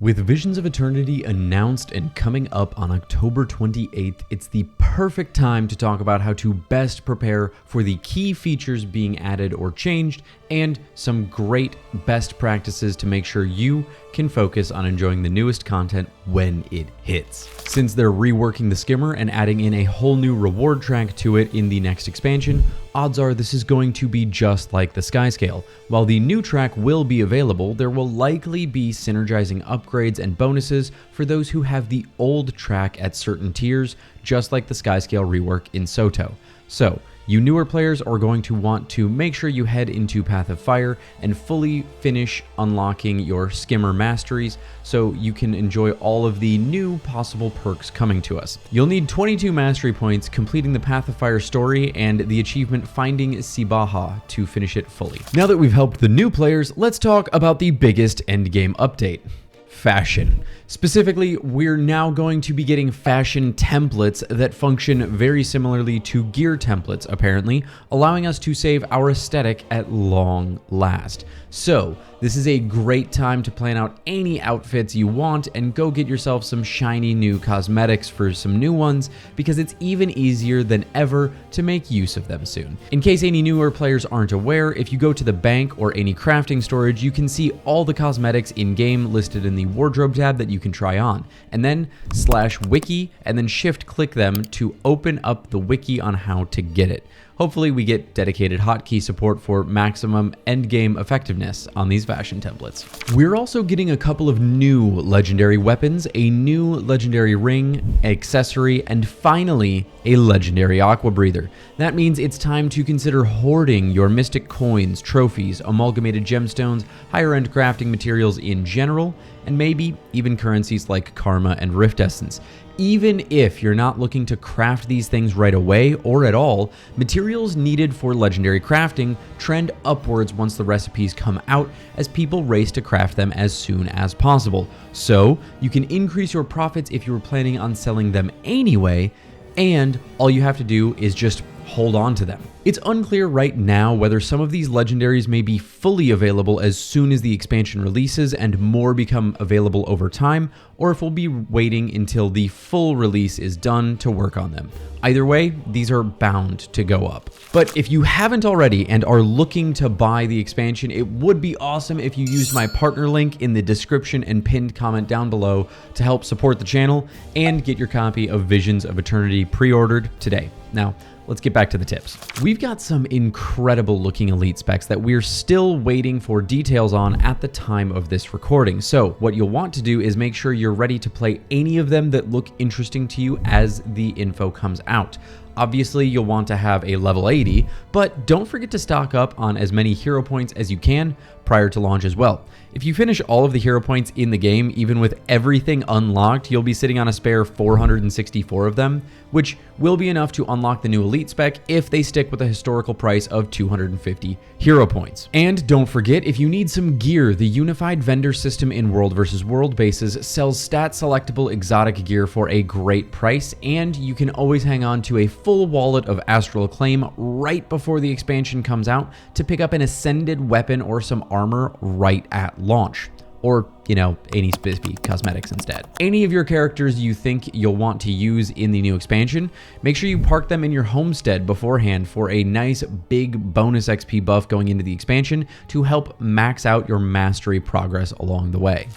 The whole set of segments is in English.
With Visions of Eternity announced and coming up on October 28th, it's the perfect time to talk about how to best prepare for the key features being added or changed, and some great best practices to make sure you can focus on enjoying the newest content when it hits. Since they're reworking the skimmer and adding in a whole new reward track to it in the next expansion, odds are this is going to be just like the Skyscale. While the new track will be available, there will likely be synergizing upgrades and bonuses for those who have the old track at certain tiers, just like the Skyscale rework in Soto. So, you newer players are going to want to make sure you head into Path of Fire and fully finish unlocking your skimmer masteries so you can enjoy all of the new possible perks coming to us. You'll need 22 mastery points completing the Path of Fire story and the achievement Finding Sibaha to finish it fully. Now that we've helped the new players, let's talk about the biggest endgame update. Fashion. Specifically, we're now going to be getting fashion templates that function very similarly to gear templates, apparently, allowing us to save our aesthetic at long last. So, this is a great time to plan out any outfits you want and go get yourself some shiny new cosmetics for some new ones, because it's even easier than ever to make use of them soon. In case any newer players aren't aware, if you go to the bank or any crafting storage, you can see all the cosmetics in-game listed in the wardrobe tab that you can try on, and then /wiki and then shift click them to open up the wiki on how to get it. Hopefully we get dedicated hotkey support for maximum endgame effectiveness on these fashion templates. We're also getting a couple of new legendary weapons, a new legendary ring, accessory, and finally a legendary aqua breather. That means it's time to consider hoarding your mystic coins, trophies, amalgamated gemstones, higher end crafting materials in general, and maybe even currencies like karma and rift essence. Even if you're not looking to craft these things right away or at all, materials needed for legendary crafting trend upwards once the recipes come out, as people race to craft them as soon as possible. So you can increase your profits if you were planning on selling them anyway, and all you have to do is just hold on to them. It's unclear right now whether some of these legendaries may be fully available as soon as the expansion releases and more become available over time, or if we'll be waiting until the full release is done to work on them. Either way, these are bound to go up. But if you haven't already and are looking to buy the expansion, it would be awesome if you used my partner link in the description and pinned comment down below to help support the channel and get your copy of Visions of Eternity pre-ordered today. Now, let's get back to the tips. We've got some incredible looking elite specs that we're still waiting for details on at the time of this recording. So what you'll want to do is make sure you're ready to play any of them that look interesting to you as the info comes out. Obviously, you'll want to have a level 80, but don't forget to stock up on as many hero points as you can prior to launch as well. If you finish all of the hero points in the game, even with everything unlocked, you'll be sitting on a spare 464 of them, which will be enough to unlock the new elite spec if they stick with a historical price of 250 hero points. And don't forget, if you need some gear, the unified vendor system in World vs. World bases sells stat selectable exotic gear for a great price, and you can always hang on to a full wallet of Astral Acclaim right before the expansion comes out to pick up an ascended weapon or some armor right at launch. Or, you know, any spiffy cosmetics instead. Any of your characters you think you'll want to use in the new expansion, make sure you park them in your homestead beforehand for a nice big bonus XP buff going into the expansion to help max out your mastery progress along the way.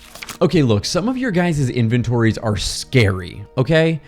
Okay, look, some of your guys' inventories are scary, okay?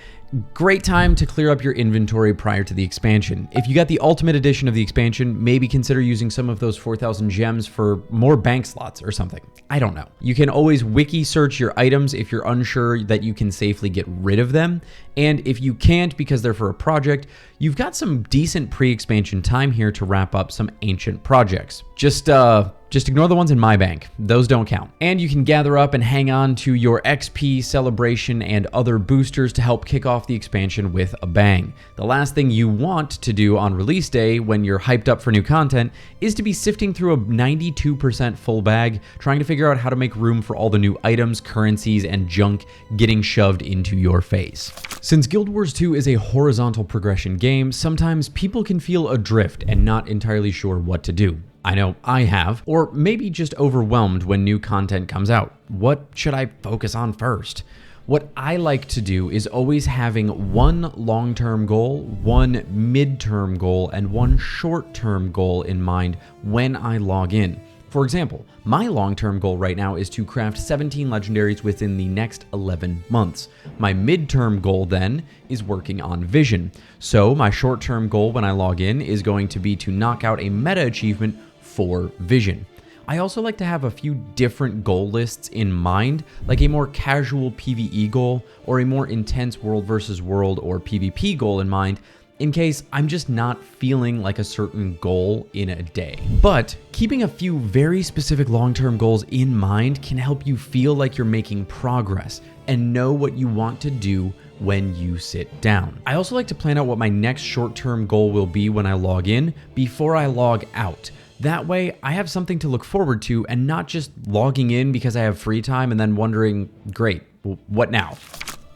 Great time to clear up your inventory prior to the expansion. If you got the Ultimate Edition of the expansion, maybe consider using some of those 4,000 gems for more bank slots or something. I don't know. You can always wiki search your items if you're unsure that you can safely get rid of them. And if you can't because they're for a project, you've got some decent pre-expansion time here to wrap up some ancient projects. Just ignore the ones in my bank. Those don't count. And you can gather up and hang on to your XP, celebration, and other boosters to help kick off the expansion with a bang. The last thing you want to do on release day when you're hyped up for new content is to be sifting through a 92% full bag, trying to figure out how to make room for all the new items, currencies, and junk getting shoved into your face. Since Guild Wars 2 is a horizontal progression game, sometimes people can feel adrift and not entirely sure what to do. I know I have, or maybe just overwhelmed when new content comes out. What should I focus on first? What I like to do is always having one long-term goal, one mid-term goal, and one short-term goal in mind when I log in. For example, my long-term goal right now is to craft 17 legendaries within the next 11 months. My mid-term goal then is working on vision. So my short-term goal when I log in is going to be to knock out a meta achievement for vision. I also like to have a few different goal lists in mind, like a more casual PvE goal or a more intense world versus world or PvP goal in mind, in case I'm just not feeling like a certain goal in a day. But keeping a few very specific long-term goals in mind can help you feel like you're making progress and know what you want to do when you sit down. I also like to plan out what my next short-term goal will be when I log in before I log out. That way, I have something to look forward to and not just logging in because I have free time and then wondering, great, what now?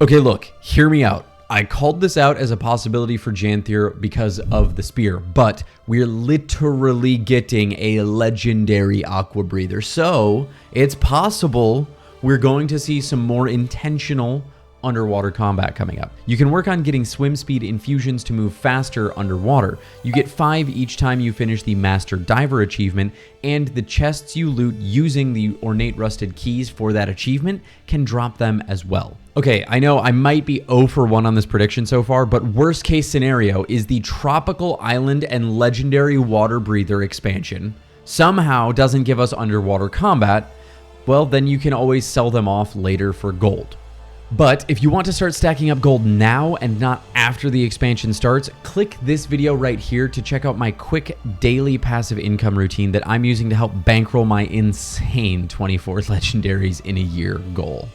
Okay, look, hear me out. I called this out as a possibility for Janthier because of the spear, but we're literally getting a legendary Aqua Breather. So it's possible we're going to see some more intentional underwater combat coming up. You can work on getting swim speed infusions to move faster underwater. You get 5 each time you finish the Master Diver achievement, and the chests you loot using the ornate rusted keys for that achievement can drop them as well. Okay, I know I might be 0 for 1 on this prediction so far, but worst case scenario is the Tropical Island and Legendary Water Breather expansion somehow doesn't give us underwater combat. Well, then you can always sell them off later for gold. But if you want to start stacking up gold now and not after the expansion starts, click this video right here to check out my quick daily passive income routine that I'm using to help bankroll my insane 24 legendaries in a year goal.